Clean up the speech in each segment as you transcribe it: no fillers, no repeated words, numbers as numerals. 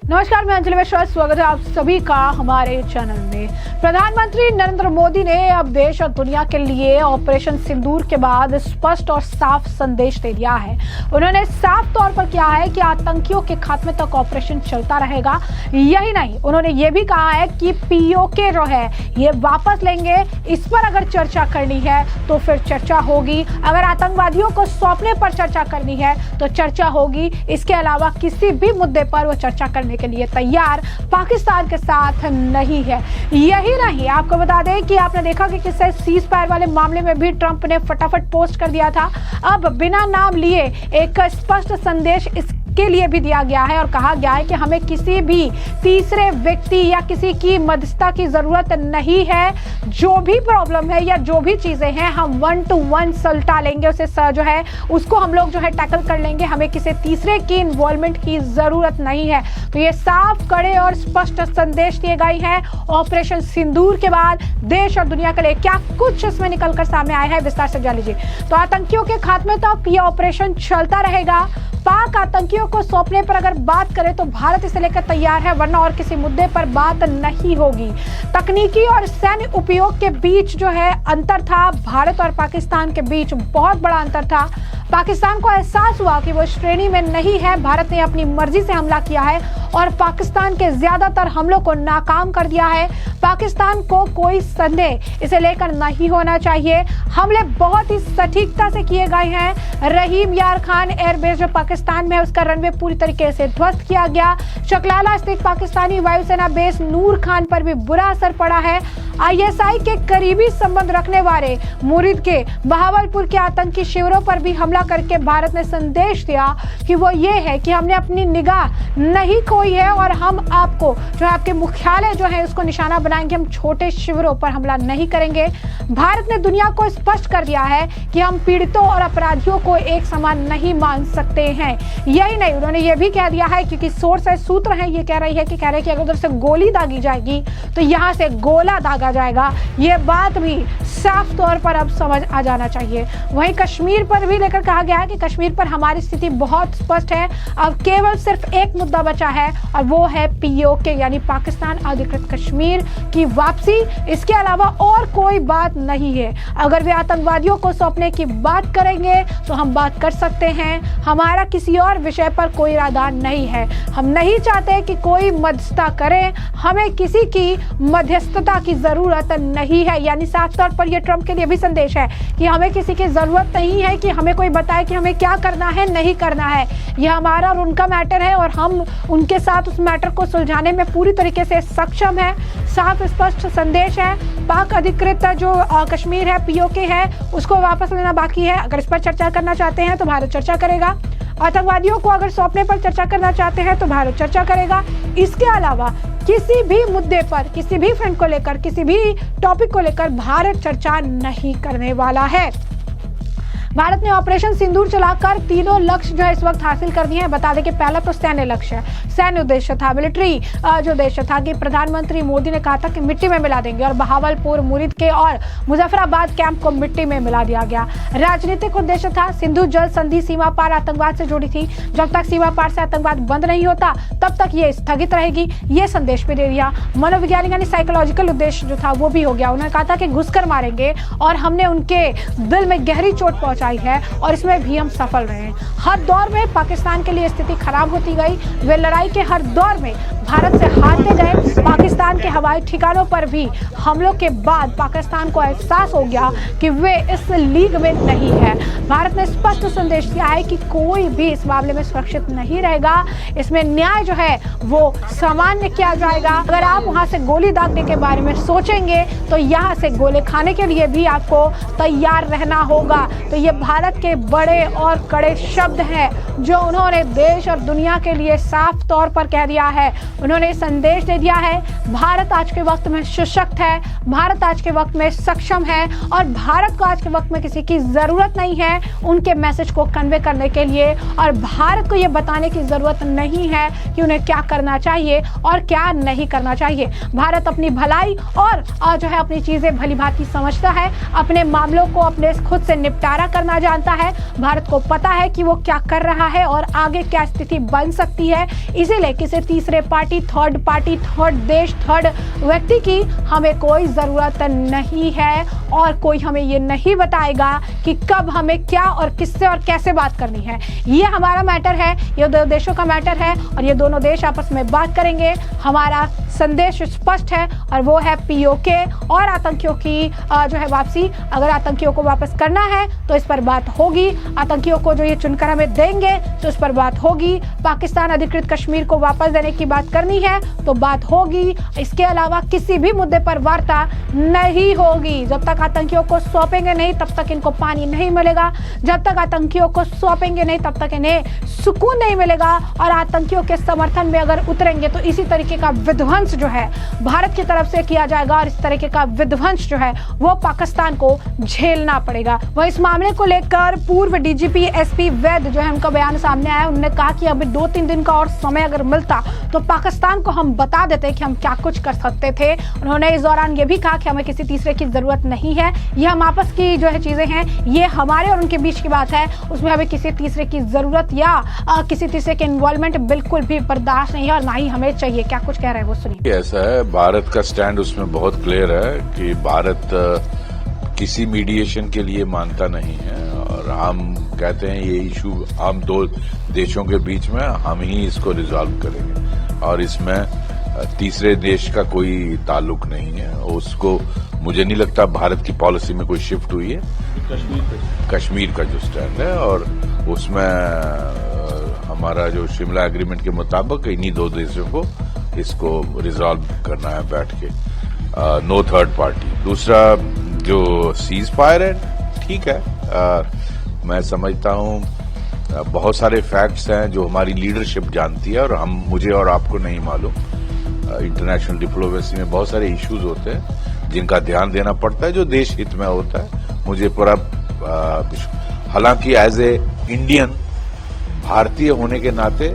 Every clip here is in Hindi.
नमस्कार, मैं अंजलि मिश्रा। स्वागत है आप सभी का हमारे चैनल में। प्रधानमंत्री नरेंद्र मोदी ने अब देश और दुनिया के लिए ऑपरेशन सिंदूर के बाद स्पष्ट और साफ संदेश दे दिया है। उन्होंने साफ तौर पर किया है कि आतंकियों के खात्मे तक ऑपरेशन चलता रहेगा। यही नहीं, उन्होंने ये भी कहा है कि पीओके जो है ये वापस लेंगे। इस पर अगर चर्चा करनी है तो फिर चर्चा होगी। अगर आतंकवादियों को सौंपने पर चर्चा करनी है तो चर्चा होगी। इसके अलावा किसी भी मुद्दे पर वो चर्चा करने के लिए तैयार पाकिस्तान के साथ नहीं है। यही नहीं, आपको बता दें कि आपने देखा कि किससे सीज फायर वाले मामले में भी ट्रंप ने फटाफट पोस्ट कर दिया था। अब बिना नाम लिए एक स्पष्ट संदेश के लिए भी दिया गया है और कहा गया है कि हमें किसी भी तीसरे व्यक्ति या किसी की मध्यस्थता की जरूरत नहीं है। जो भी प्रॉब्लम है या जो भी चीजें हैं हम 1 to 1 सुलझा लेंगे, उसे जो है उसको हम लोग जो है टैकल कर लेंगे। हमें किसी तीसरे की इन्वॉल्वमेंट की जरूरत नहीं है। तो ये साफ, कड़े और स्पष्ट संदेश दिए गए हैं। ऑपरेशन सिंदूर के बाद देश और दुनिया के लिए क्या कुछ इसमें निकलकर सामने आया है, विस्तार से जान लीजिए। तो आतंकियों के खात्मे तक ये ऑपरेशन चलता रहेगा। पाक आतंकियों को सौंपने पर अगर बात करें तो भारत इसे लेकर तैयार है, वरना और किसी मुद्दे पर बात नहीं होगी। तकनीकी और सैन्य उपयोग के बीच जो है अंतर था, भारत और पाकिस्तान के बीच बहुत बड़ा अंतर था। पाकिस्तान को एहसास हुआ कि वो श्रेणी में नहीं है। भारत ने अपनी मर्जी से हमला किया है और पाकिस्तान के ज्यादातर हमलों को नाकाम कर दिया है। पाकिस्तान को कोई संदेह इसे लेकर नहीं होना चाहिए। हमले बहुत ही सटीकता से किए गए हैं। रहीम यार खान एयरबेस जो पाकिस्तान में है उसका रनवे पूरी तरीके से ध्वस्त किया गया। चकलाला स्थित पाकिस्तानी वायुसेना बेस नूर खान पर भी बुरा असर पड़ा है। आईएसआई के करीबी संबंध रखने वाले मुरीद के बहावलपुर के आतंकी शिविरों पर भी हमला करके भारत ने संदेश दिया कि वो ये है कि हमने अपनी निगाह नहीं खोई है और हम आपको जो है आपके मुख्यालय जो है उसको निशाना बनाएंगे। हम छोटे शिविरों पर हमला नहीं करेंगे। भारत ने दुनिया को स्पष्ट कर दिया है कि हम पीड़ितों और अपराधियों को एक समान नहीं मान सकते हैं। यही नहीं, उन्होंने ये भी कह दिया है क्योंकि सोर्स है, सूत्र है, ये कह रहे हैं कि अगर उधर से गोली दागी जाएगी तो यहाँ से गोला दागा जाएगा। ये बात भी साफ तौर पर अब समझ आ जाना चाहिए। वहीं कश्मीर पर भी लेकर कहा गया है कि कश्मीर पर हमारी स्थिति बहुत स्पष्ट है। अब केवल सिर्फ एक मुद्दा बचा है और वो है पीओके यानी पाकिस्तान अधिकृत कश्मीर की वापसी। इसके अलावा और कोई बात नहीं है। अगर वे आतंकवादियों को सौंपने की बात करेंगे तो हम बात कर सकते हैं। हमारा किसी और विषय पर कोई इरादा नहीं है। हम नहीं चाहते कि कोई मध्यस्थता करे। हमें किसी की मध्यस्थता की जरूरत नहीं है। यानी साफ तौर पर यह ट्रंप के लिए भी संदेश है कि हमें किसी की जरूरत नहीं है कि हमें कोई बताए कि हमें क्या करना है, नहीं करना है। यह हमारा और उनका मैटर है और हम उनके साथ उस मैटर को सुलझाने में पूरी तरीके से सक्षम है। साफ स्पष्ट संदेश है। पाक अधिकृत जो कश्मीर है, पीओके है, उसको वापस लेना बाकी है। अगर इस पर चर्चा करना चाहते हैं तो भारत चर्चा करेगा। आतंकवादियों को अगर सौंपने पर चर्चा करना चाहते हैं तो भारत चर्चा करेगा। इसके अलावा किसी भी मुद्दे पर, किसी भी फ्रंट को लेकर, किसी भी टॉपिक को लेकर भारत चर्चा नहीं करने वाला है। भारत ने ऑपरेशन सिंदूर चलाकर तीनों लक्ष्य जो है इस वक्त हासिल कर दिए हैं। बता दें कि पहला तो सैन्य लक्ष्य है, सैन्य उद्देश्य था, मिलिट्री जो उद्देश्य था कि प्रधानमंत्री मोदी ने कहा था कि मिट्टी में मिला देंगे और बहावलपुर, मुरीद के और मुजफ्फराबाद कैंप को मिट्टी में मिला दिया गया। राजनीतिक उद्देश्य था, सिंधु जल संधि सीमा पार आतंकवाद से जुड़ी थी। जब तक सीमा पार से आतंकवाद बंद नहीं होता तब तक ये स्थगित रहेगी। ये संदेश भी दे दिया। मनोवैज्ञानिक यानी साइकोलॉजिकल उद्देश्य जो था वो भी हो गया। उन्होंने कहा था कि घुसकर मारेंगे और हमने उनके दिल में गहरी चोट पहुंचाई है और इसमें भी हम सफल रहे। हर दौर में पाकिस्तान के लिए स्थिति खराब होती गई। वे लड़ाई के हर दौर में भारत से हारते गए। पाकिस्तान के हवाई ठिकानों पर भी हमलों के बाद पाकिस्तान को एहसास हो गया कि वे इस लीग में नहीं है। भारत ने स्पष्ट संदेश दिया है कि कोई भी इस मामले में सुरक्षित नहीं रहेगा। इसमें न्याय जो है वो सामान्य किया जाएगा। अगर आप वहां से गोली दागने के बारे में सोचेंगे तो यहाँ से गोले खाने के लिए भी आपको तैयार रहना होगा। तो ये भारत के बड़े और कड़े शब्द हैं जो उन्होंने देश और दुनिया के लिए साफ तौर पर कह दिया है। उन्होंने संदेश दे दिया है भारत आज के वक्त में सशक्त है, भारत आज के वक्त में सक्षम है और भारत को आज के वक्त में किसी की जरूरत नहीं है उनके मैसेज को कन्वे करने के लिए। और भारत को ये बताने की जरूरत नहीं है कि उन्हें क्या करना चाहिए और क्या नहीं करना चाहिए। भारत अपनी भलाई और जो है अपनी चीजें भली भांति समझता है, अपने मामलों को अपने खुद से निपटारा करना जानता है, भारत को पता है कि वो क्या कर रहा है और आगे क्या स्थिति बन सकती है। इसीलिए किसी तीसरे पार्टी, थर्ड देश, थर्ड व्यक्ति की हमें कोई जरूरत नहीं है और कोई हमें ये नहीं बताएगा कि कब हमें क्या और किससे और कैसे बात करनी है। ये हमारा मैटर है, ये दो देशों का मैटर है और ये दोनों देश आपस में बात करेंगे। हमारा संदेश स्पष्ट है और वो है पीओके और आतंकियों की जो है वापसी। अगर आतंकियों को वापस करना है तो इस पर बात होगी, आतंकियों को जो ये चुनकर हमें देंगे तो इस पर बात होगी। पाकिस्तान अधिकृत कश्मीर को वापस देने की बात करनी है तो बात होगी। इसके अलावा किसी भी मुद्दे पर वार्ता नहीं होगी। जब तक आतंकियों को सौंपेंगे नहीं तब तक इनको पानी नहीं मिलेगा, जब तक आतंकियों को सौंपेंगे नहीं तब तक इन्हें सुकून नहीं मिलेगा। और आतंकियों के समर्थन में अगर उतरेंगे तो इसी तरीके का विध्वंस जो है भारत की तरफ से किया जाएगा और इस तरीके का विध्वंस जो है वो पाकिस्तान को झेलना पड़ेगा। वह इस मामले को लेकर पूर्व डीजीपी एसपी वैद जो है उनका बयान सामने आया। उन्होंने कहा कि अभी 2-3 दिन का और समय अगर मिलता तो पाकिस्तान को हम बता देते कि हम क्या कुछ कर सकते थे। उन्होंने इस दौरान ये भी कहा कि हमें किसी तीसरे की जरूरत नहीं है, ये हम आपस की जो है चीजें हैं, ये हमारे और उनके बीच की बात है, उसमें हमें किसी तीसरे की जरूरत या किसी तीसरे के इन्वॉल्वमेंट बिल्कुल भी बर्दाश्त नहीं है और ना ही हमें चाहिए। क्या कुछ कह रहे हैं वो सुनिए। ऐसा है, भारत का स्टैंड उसमें बहुत क्लियर है कि भारत किसी मीडिएशन के लिए मानता नहीं है और हम कहते हैं ये इशू हम दो देशों के बीच में हम ही इसको रिजॉल्व करेंगे और इसमें तीसरे देश का कोई ताल्लुक नहीं है। उसको मुझे नहीं लगता भारत की पॉलिसी में कोई शिफ्ट हुई है। कश्मीर का जो स्टैंड है और उसमें हमारा जो शिमला एग्रीमेंट के मुताबिक इन्हीं दो देशों को इसको रिजॉल्व करना है बैठ के, नो थर्ड पार्टी। दूसरा जो सीज फायर है ठीक है, मैं समझता हूं बहुत सारे फैक्ट्स हैं जो हमारी लीडरशिप जानती है और मुझे और आपको नहीं मालूम। इंटरनेशनल डिप्लोमेसी में बहुत सारे इश्यूज होते हैं जिनका ध्यान देना पड़ता है जो देश हित में होता है। मुझे पूरा हालांकि एज ए इंडियन भारतीय होने के नाते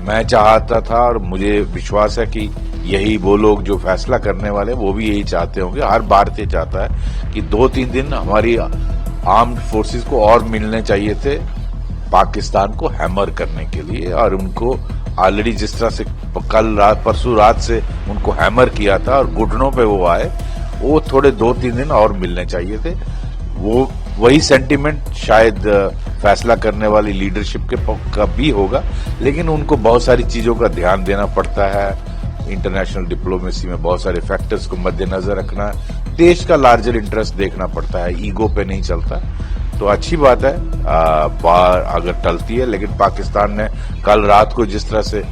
मैं चाहता था और मुझे विश्वास है कि यही वो लोग जो फैसला करने वाले वो भी यही चाहते होंगे। हर भारतीय चाहता है कि 2-3 दिन हमारी आर्म्ड फोर्सेस को और मिलने चाहिए थे पाकिस्तान को हैमर करने के लिए और उनको ऑलरेडी जिस तरह से कल रात परसों रात से उनको हैमर किया था और घुटनों पे वो आए, वो थोड़े 2-3 दिन और मिलने चाहिए थे। वो वही सेंटिमेंट शायद फैसला करने वाली लीडरशिप का भी होगा, लेकिन उनको बहुत सारी चीजों का ध्यान देना पड़ता है। इंटरनेशनल डिप्लोमेसी में बहुत सारे फैक्टर्स को मद्देनजर रखना है, देश का लार्जर इंटरेस्ट देखना पड़ता है, ईगो पे नहीं चलता। तो अच्छी बात है बार अगर टलती है, लेकिन पाकिस्तान ने कल रात को जिस तरह से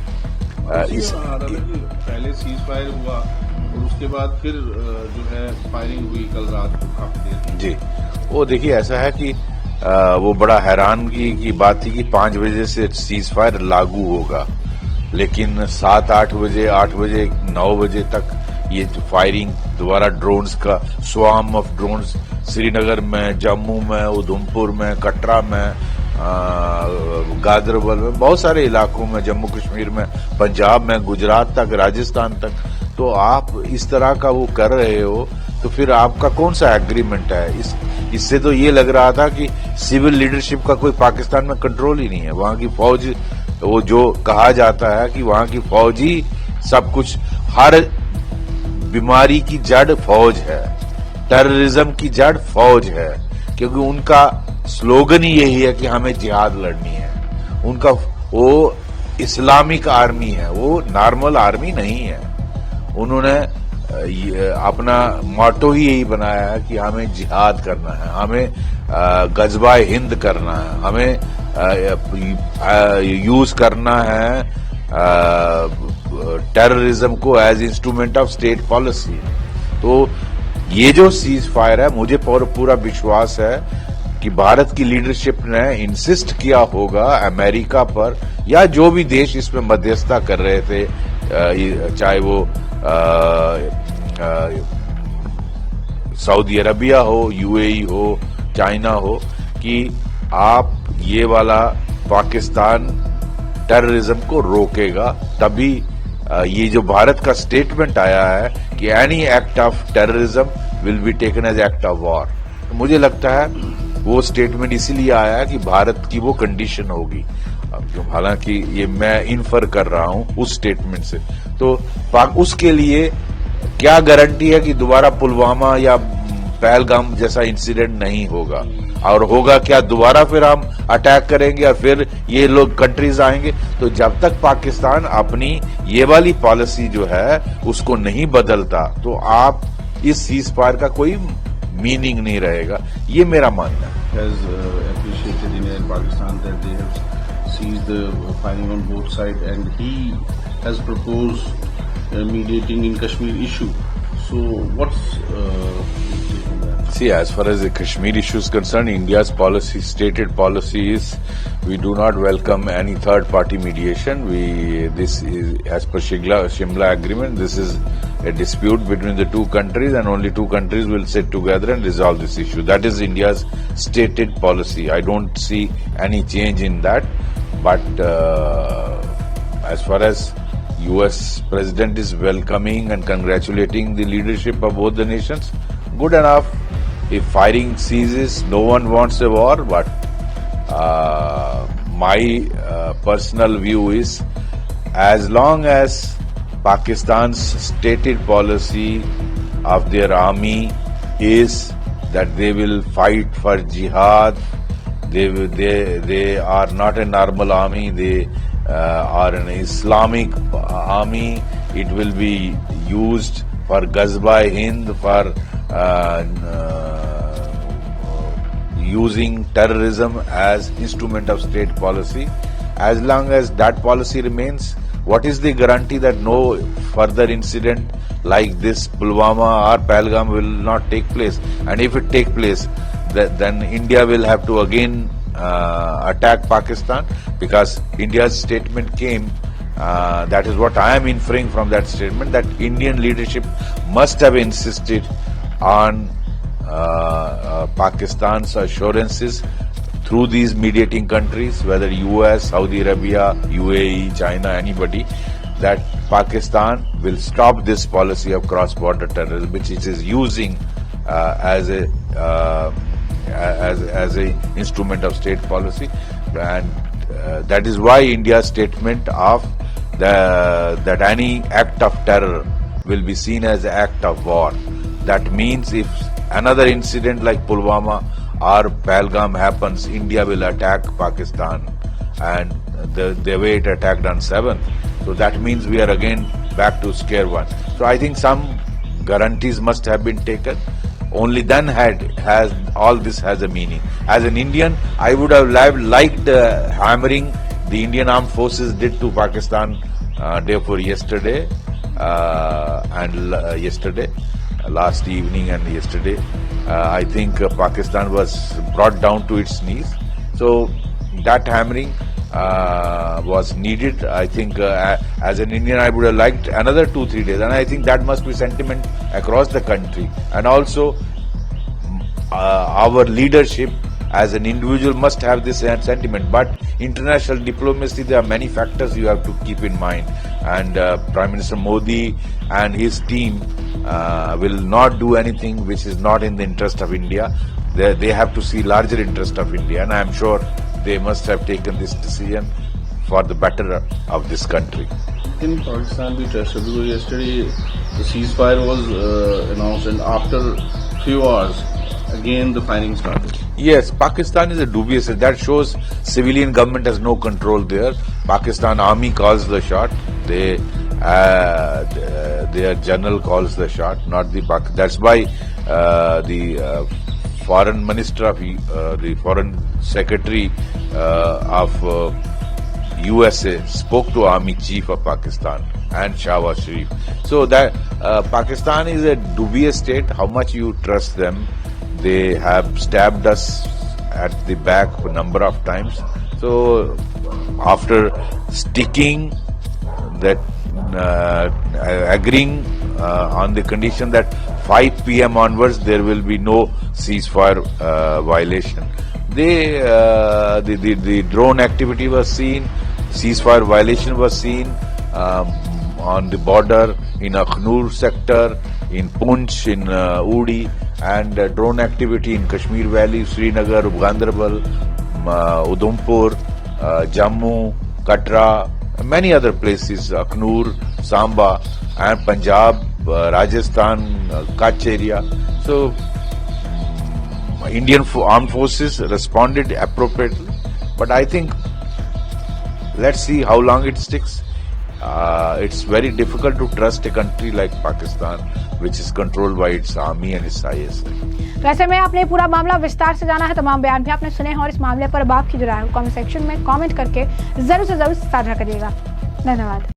पहले सीज फायर हुआ और उसके बाद फिर जो है फायरिंग हुई कल रात को काफी देर जी। वो देखिए ऐसा है कि वो बड़ा हैरानगी की बात थी कि 5 बजे से सीज फायर लागू होगा, लेकिन 7-8 बजे 8 बजे 9 बजे तक ये फायरिंग दोबारा ड्रोन्स का स्वार्म ऑफ ड्रोन्स श्रीनगर में, जम्मू में, उधमपुर में, कटरा में, गादरबल में, बहुत सारे इलाकों में, जम्मू कश्मीर में, पंजाब में, गुजरात तक, राजस्थान तक। तो आप इस तरह का वो कर रहे हो तो फिर आपका कौन सा एग्रीमेंट है? इससे तो ये लग रहा था कि सिविल लीडरशिप का कोई पाकिस्तान में कंट्रोल ही नहीं है। वहां की फौज, वो जो कहा जाता है कि वहां की फौज ही सब कुछ, हर बीमारी की जड़ फौज है, टेररिज्म की जड़ फौज है, क्योंकि उनका स्लोगन ही यही है कि हमें जिहाद लड़नी है। उनका वो इस्लामिक आर्मी है, वो नॉर्मल आर्मी नहीं है। उन्होंने अपना मोटो ही यही बनाया है कि हमें जिहाद करना है, हमें गजबा हिंद करना है, हमें यूज करना है टेररिज्म को as instrument of state policy. तो ये जो सीज फायर है, मुझे पूरा विश्वास है कि भारत की लीडरशिप ने इंसिस्ट किया होगा अमेरिका पर या जो भी देश इसमें मध्यस्थता कर रहे थे, चाहे वो सऊदी अरबिया हो, यूएई हो, चाइना हो, कि आप ये वाला पाकिस्तान टेररिज्म को रोकेगा। तभी ये जो भारत का स्टेटमेंट आया है कि any act of terrorism will be taken as act of war, मुझे लगता है वो स्टेटमेंट इसीलिए आया कि भारत की वो कंडीशन होगी। हालांकि ये मैं इन्फर कर रहा हूं उस स्टेटमेंट से। तो उसके लिए क्या गारंटी है कि दोबारा पुलवामा या पहलगाम जैसा इंसिडेंट नहीं होगा, और होगा क्या दोबारा फिर हम अटैक करेंगे और फिर ये लोग कंट्रीज आएंगे। तो जब तक पाकिस्तान अपनी ये वाली पॉलिसी जो है उसको नहीं बदलता तो आप इस सीज फायर का कोई मीनिंग नहीं रहेगा, ये मेरा मानना है। Has appreciated India and Pakistan that they have seized the firing on both sides, and he has proposed mediating in Kashmir issue. So what's his take on that? See, as far as the Kashmir issue is concerned, India's policy, stated policy is we do not welcome any third-party mediation. This is, as per Shimla Agreement, this is a dispute between the two countries, and only two countries will sit together and resolve this issue. That is India's stated policy. I don't see any change in that. But as far as US President is welcoming and congratulating the leadership of both the nations, good enough. If firing ceases, no one wants a war, but my personal view is as long as Pakistan's stated policy of their army is that they will fight for jihad, they are not a normal army, they are an Islamic army. It will be used for Ghazwa-e-Hind, for using terrorism as instrument of state policy. As long as that policy remains, what is the guarantee that no further incident like this Pulwama or Pahalgam will not take place? And if it take place, then India will have to again attack Pakistan, because India's statement came, that is what I am inferring from that statement, that Indian leadership must have insisted on Pakistan's assurances through these mediating countries, whether US, Saudi Arabia, UAE, China, anybody, that Pakistan will stop this policy of cross-border terrorism, which it is using as a instrument of state policy. And that is why India's statement of that any act of terror will be seen as an act of war. That means if another incident like Pulwama or Pahalgam happens, India will attack Pakistan, and the way it attacked on 7th. So that means we are again back to square one. So I think some guarantees must have been taken. Only then has all this has a meaning. As an Indian, I would have liked the hammering the Indian Armed Forces did to Pakistan day before yesterday last evening and yesterday. I think Pakistan was brought down to its knees. So that hammering was needed. I think as an Indian, I would have liked another 2-3 days, and I think that must be sentiment across the country. And also our leadership as an individual must have this sentiment. But international diplomacy, there are many factors you have to keep in mind, and Prime Minister Modi and his team will not do anything which is not in the interest of India. They have to see larger interest of India, and I am sure they must have taken this decision for the better of this country. In Pakistan, we tested because yesterday the ceasefire was announced, and after few hours, again the firing started. Yes, Pakistan is a dubious. That shows civilian government has no control there. Pakistan army calls the shot. Their general calls the shot, not the Pakistan. That's why the foreign minister of the foreign secretary of USA spoke to army chief of Pakistan and Shahbaz Sharif. So that Pakistan is a dubious state. How much you trust them? They have stabbed us at the back a number of times. So after sticking that, agreeing on the condition that 5 p.m. onwards there will be no ceasefire violation. The drone activity was seen, ceasefire violation was seen on the border in Akhnur sector, in Poonch, in Uri. and drone activity in Kashmir Valley, Srinagar, Ganderbal, Udhampur, Jammu, Katra, many other places, Aknoor, Samba, and Punjab, Rajasthan, Kutch area. So Indian armed forces responded appropriately, but I think let's see how long it sticks. It's very difficult to trust a country like Pakistan, which is controlled by its army and its ISI. वैसे में आपने पूरा मामला विस्तार से जाना है, तमाम बयान भी आपने सुने हैं और इस मामले पर अब आपकी जो राय है कमेंट सेक्शन में कमेंट करके जरूर से जरूर साझा करिएगा। धन्यवाद।